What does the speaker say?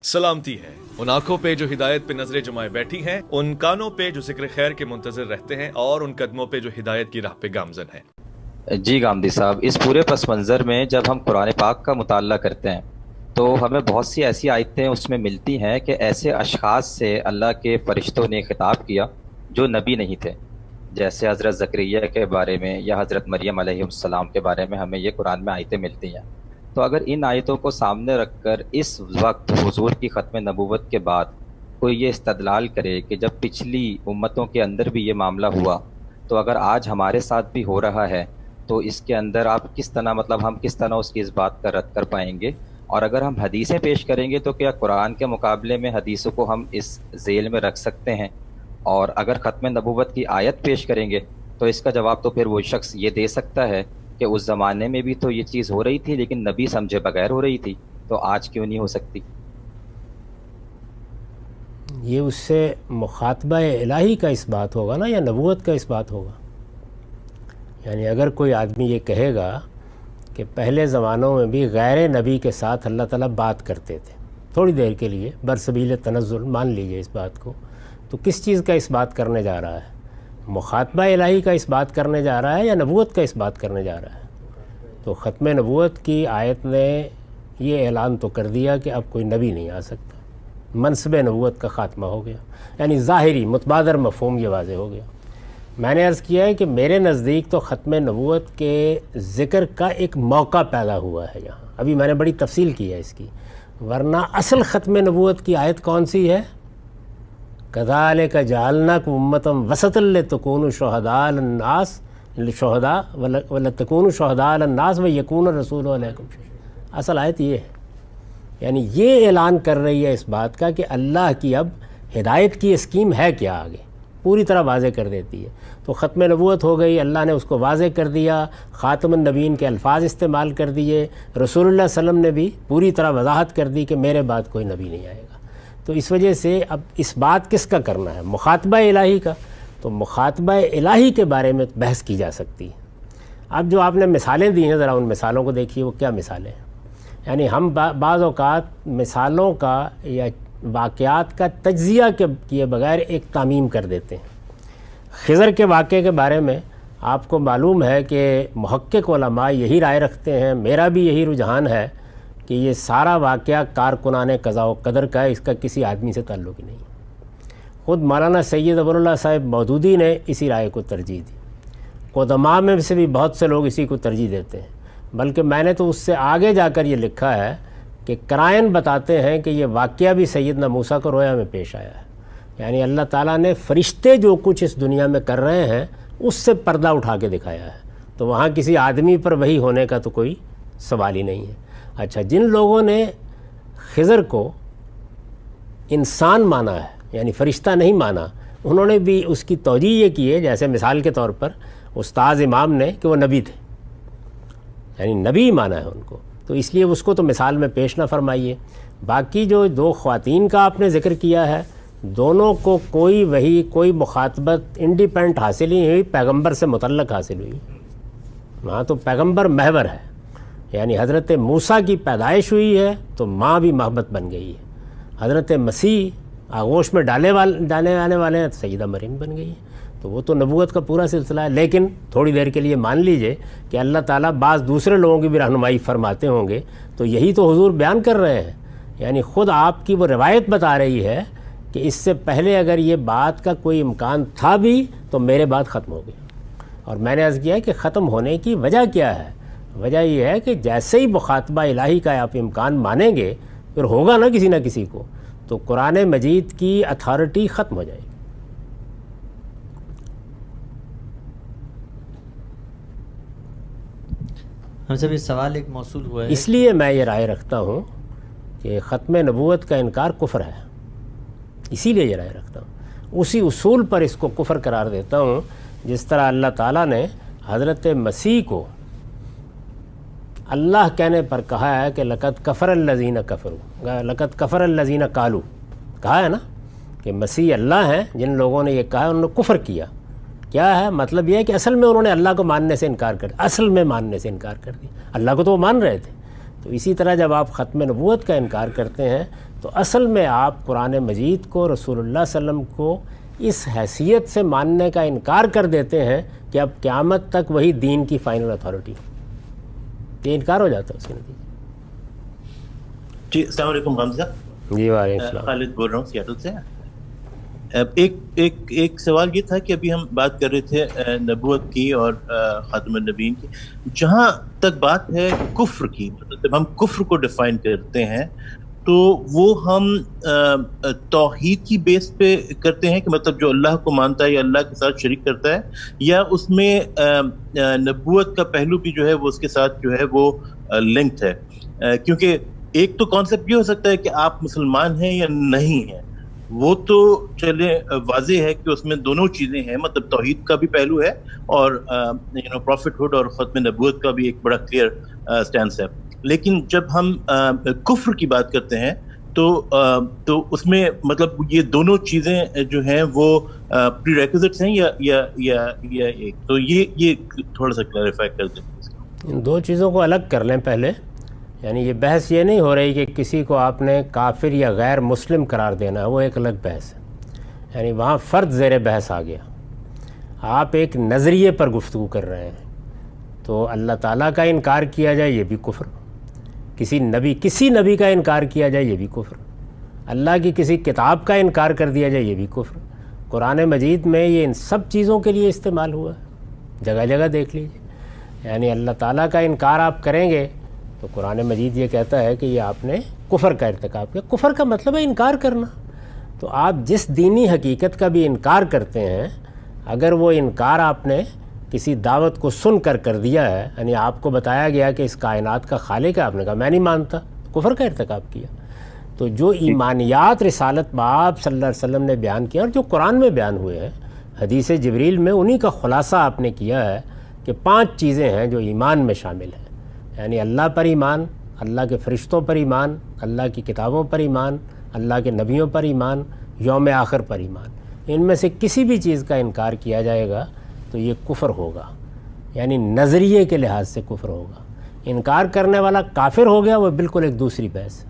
سلامتی ہے ان آنکھوں پہ جو ہدایت پہ نظریں جمائے بیٹھی ہیں، ان کانوں پہ جو ذکر خیر کے منتظر رہتے ہیں، اور ان قدموں پہ جو ہدایت کی راہ پہ گامزن ہیں۔ جی گامدی صاحب، اس پورے پس منظر میں جب ہم قرآن پاک کا مطالعہ کرتے ہیں تو ہمیں بہت سی ایسی آیتیں اس میں ملتی ہیں کہ ایسے اشخاص سے اللہ کے فرشتوں نے خطاب کیا جو نبی نہیں تھے، جیسے حضرت زکریا کے بارے میں یا حضرت مریم علیہ السلام کے بارے میں ہمیں یہ قرآن میں آیتیں ملتی ہیں۔ تو اگر ان آیتوں کو سامنے رکھ کر اس وقت حضور کی ختم نبوت کے بعد کوئی یہ استدلال کرے کہ جب پچھلی امتوں کے اندر بھی یہ معاملہ ہوا تو اگر آج ہمارے ساتھ بھی ہو رہا ہے تو اس کے اندر آپ کس طرح ہم کس طرح اس کی اس بات کا رد کر پائیں گے؟ اور اگر ہم حدیثیں پیش کریں گے تو کیا قرآن کے مقابلے میں حدیثوں کو ہم اس ذیل میں رکھ سکتے ہیں؟ اور اگر ختم نبوت کی آیت پیش کریں گے تو اس کا جواب تو پھر وہ شخص یہ دے سکتا ہے کہ اس زمانے میں بھی تو یہ چیز ہو رہی تھی لیکن نبی سمجھے بغیر ہو رہی تھی، تو آج کیوں نہیں ہو سکتی؟ یہ اس سے مخاطبہ الہی کا اس بات ہوگا نا، یا نبوت کا اس بات ہوگا؟ یعنی اگر کوئی آدمی یہ کہے گا کہ پہلے زمانوں میں بھی غیر نبی کے ساتھ اللہ تعالیٰ بات کرتے تھے تھوڑی دیر کے لیے برسبیل تنزل، مان لیجئے اس بات کو، تو کس چیز کا اس بات کرنے جا رہا ہے؟ مخاطبہ الہی کا اس بات کرنے جا رہا ہے یا نبوت کا اس بات کرنے جا رہا ہے؟ تو ختم نبوت کی آیت نے یہ اعلان تو کر دیا کہ اب کوئی نبی نہیں آ سکتا، منصب نبوت کا خاتمہ ہو گیا، یعنی ظاہری متبادر مفہوم یہ واضح ہو گیا۔ میں نے عرض کیا ہے کہ میرے نزدیک تو ختم نبوت کے ذکر کا ایک موقع پیدا ہوا ہے یہاں، ابھی میں نے بڑی تفصیل کی ہے اس کی، ورنہ اصل ختم نبوت کی آیت کون سی ہے؟ کذالک جعلناکم امۃ وسطا لتکونوا شہداء علی الناس ولتکونوا شہداء علی الناس ویکون الرسول علیکم شہیدا۔ اصل آیت یہ ہے، یعنی یہ اعلان کر رہی ہے اس بات کا کہ اللہ کی اب ہدایت کی اسکیم ہے کیا، آگے پوری طرح واضح کر دیتی ہے۔ تو ختم نبوت ہو گئی، اللہ نے اس کو واضح کر دیا، خاتم النبیین کے الفاظ استعمال کر دیے، رسول اللہ صلی اللہ علیہ وسلم نے بھی پوری طرح وضاحت کر دی کہ میرے بعد کوئی نبی نہیں آئے گا۔ تو اس وجہ سے اب اس بات کس کا کرنا ہے؟ مخاطبہ الہی کا۔ تو مخاطبہ الہی کے بارے میں بحث کی جا سکتی ہے۔ اب جو آپ نے مثالیں دی ہیں، ذرا ان مثالوں کو دیکھیے، وہ کیا مثالیں ہیں؟ یعنی ہم بعض اوقات مثالوں کا یا واقعات کا تجزیہ کیے بغیر ایک تعمیم کر دیتے ہیں۔ خضر کے واقعے کے بارے میں آپ کو معلوم ہے کہ محقق علماء یہی رائے رکھتے ہیں، میرا بھی یہی رجحان ہے کہ یہ سارا واقعہ کارکنان قضاء و قدر کا ہے، اس کا کسی آدمی سے تعلق ہی نہیں۔ خود مولانا سید ابو اللہ صاحب مودودی نے اسی رائے کو ترجیح دی، قدماء میں سے بھی بہت سے لوگ اسی کو ترجیح دیتے ہیں، بلکہ میں نے تو اس سے آگے جا کر یہ لکھا ہے کہ قرائن بتاتے ہیں کہ یہ واقعہ بھی سیدنا موسیٰ کو رویا میں پیش آیا ہے۔ یعنی اللہ تعالیٰ نے فرشتے جو کچھ اس دنیا میں کر رہے ہیں اس سے پردہ اٹھا کے دکھایا ہے، تو وہاں کسی آدمی پر وحی ہونے کا تو کوئی سوال ہی نہیں ہے۔ اچھا، جن لوگوں نے خضر کو انسان مانا ہے، یعنی فرشتہ نہیں مانا، انہوں نے بھی اس کی توجیہ یہ کی ہے، جیسے مثال کے طور پر استاذ امام نے کہ وہ نبی تھے، یعنی نبی مانا ہے ان کو، تو اس لیے اس کو تو مثال میں پیش نہ فرمائیے۔ باقی جو دو خواتین کا آپ نے ذکر کیا ہے، دونوں کو کوئی وحی، کوئی مخاطبت انڈیپینڈنٹ حاصل ہی ہوئی، پیغمبر سے متعلق حاصل ہوئی۔ وہاں تو پیغمبر محور ہے، یعنی حضرت موسیٰ کی پیدائش ہوئی ہے تو ماں بھی محبت بن گئی ہے، حضرت مسیح آغوش میں ڈالے آنے والے ہیں تو سیدہ مریم بن گئی ہے، تو وہ تو نبوت کا پورا سلسلہ ہے۔ لیکن تھوڑی دیر کے لیے مان لیجئے کہ اللہ تعالیٰ بعض دوسرے لوگوں کی بھی رہنمائی فرماتے ہوں گے، تو یہی تو حضور بیان کر رہے ہیں۔ یعنی خود آپ کی وہ روایت بتا رہی ہے کہ اس سے پہلے اگر یہ بات کا کوئی امکان تھا بھی تو میرے بعد ختم ہو گیا۔ اور میں نے عرض کیا کہ ختم ہونے کی وجہ کیا ہے؟ وجہ یہ ہے کہ جیسے ہی مخاطبہ الہی کا آپ امکان مانیں گے، پھر ہوگا نا کسی نہ کسی کو، تو قرآن مجید کی اتھارٹی ختم ہو جائے گی۔ ہم سے بھی سوال ایک موصول ہوا ہے، اس لیے میں یہ رائے رکھتا ہوں کہ ختم نبوت کا انکار کفر ہے، اسی لیے یہ رائے رکھتا ہوں، اسی اصول پر اس کو کفر قرار دیتا ہوں، جس طرح اللہ تعالیٰ نے حضرت مسیح کو اللہ کہنے پر کہا ہے کہ لقد کفر الذین کفروا، لقد کفر الذین قالوا، کہا ہے نا کہ مسیح اللہ ہیں، جن لوگوں نے یہ کہا انہوں نے کفر کیا۔ کیا ہے مطلب؟ یہ ہے کہ اصل میں انہوں نے اللہ کو ماننے سے انکار کر دیا، اصل میں ماننے سے انکار کر دیا، اللہ کو تو وہ مان رہے تھے۔ تو اسی طرح جب آپ ختم نبوت کا انکار کرتے ہیں تو اصل میں آپ قرآن مجید کو، رسول اللہ صلی اللہ علیہ وسلم کو اس حیثیت سے ماننے کا انکار کر دیتے ہیں کہ اب قیامت تک وہی دین کی فائنل اتھارٹی، یہ انکار ہو جاتا ہے اس کے نتیجے۔ جی السلام علیکم حمزہ۔ جی وعلیکم السلام۔ خالد بول رہا ہوں سیاٹل سے۔ ایک سوال یہ تھا کہ ابھی ہم بات کر رہے تھے نبوت کی اور خاتم النبیین کی، جہاں تک بات ہے کفر کی، مطلب جب ہم کفر کو ڈیفائن کرتے ہیں تو وہ ہم توحید کی بیس پہ کرتے ہیں کہ مطلب جو اللہ کو مانتا ہے یا اللہ کے ساتھ شریک کرتا ہے، یا اس میں نبوت کا پہلو بھی جو ہے وہ اس کے ساتھ جو ہے وہ لنکڈ ہے؟ کیونکہ ایک تو کانسیپٹ یہ ہو سکتا ہے کہ آپ مسلمان ہیں یا نہیں ہیں، وہ تو چلے واضح ہے کہ اس میں دونوں چیزیں ہیں، مطلب توحید کا بھی پہلو ہے اور پروفٹ ہوڈ اور ختم نبوت کا بھی ایک بڑا کلیئر سٹینس ہے۔ لیکن جب ہم کفر کی بات کرتے ہیں تو اس میں مطلب یہ دونوں چیزیں جو ہیں وہ پری ریکوزٹس ہیں یا ایک، تو یہ تھوڑا سا کلیریفائی کر دیں۔ ان دو چیزوں کو الگ کر لیں پہلے، یعنی یہ بحث یہ نہیں ہو رہی کہ کسی کو آپ نے کافر یا غیر مسلم قرار دینا ہے، وہ ایک الگ بحث ہے، یعنی وہاں فرد زیر بحث آ گیا۔ آپ ایک نظریے پر گفتگو کر رہے ہیں، تو اللہ تعالیٰ کا انکار کیا جائے یہ بھی کفر، کسی نبی کا انکار کیا جائے یہ بھی کفر، اللہ کی کسی کتاب کا انکار کر دیا جائے یہ بھی کفر۔ قرآن مجید میں یہ ان سب چیزوں کے لیے استعمال ہوا ہے، جگہ جگہ دیکھ لیجیے۔ یعنی اللہ تعالیٰ کا انکار آپ کریں گے تو قرآن مجید یہ کہتا ہے کہ یہ آپ نے کفر کا ارتکاب کیا۔ کفر کا مطلب ہے انکار کرنا۔ تو آپ جس دینی حقیقت کا بھی انکار کرتے ہیں، اگر وہ انکار آپ نے کسی دعوت کو سن کر دیا ہے، یعنی آپ کو بتایا گیا کہ اس کائنات کا خالق ہے، آپ نے کہا میں نہیں مانتا، کفر کا ارتکاب کیا۔ تو جو ایمانیات رسالت باب صلی اللہ علیہ وسلم نے بیان کیا اور جو قرآن میں بیان ہوئے ہیں حدیث جبریل میں، انہی کا خلاصہ آپ نے کیا ہے کہ 5 چیزیں ہیں جو ایمان میں شامل ہیں، یعنی اللہ پر ایمان، اللہ کے فرشتوں پر ایمان، اللہ کی کتابوں پر ایمان، اللہ کے نبیوں پر ایمان، یوم آخر پر ایمان۔ ان میں سے کسی بھی چیز کا انکار کیا جائے گا تو یہ کفر ہوگا، یعنی نظریے کے لحاظ سے کفر ہوگا۔ انکار کرنے والا کافر ہو گیا، وہ بالکل ایک دوسری بحث ہے۔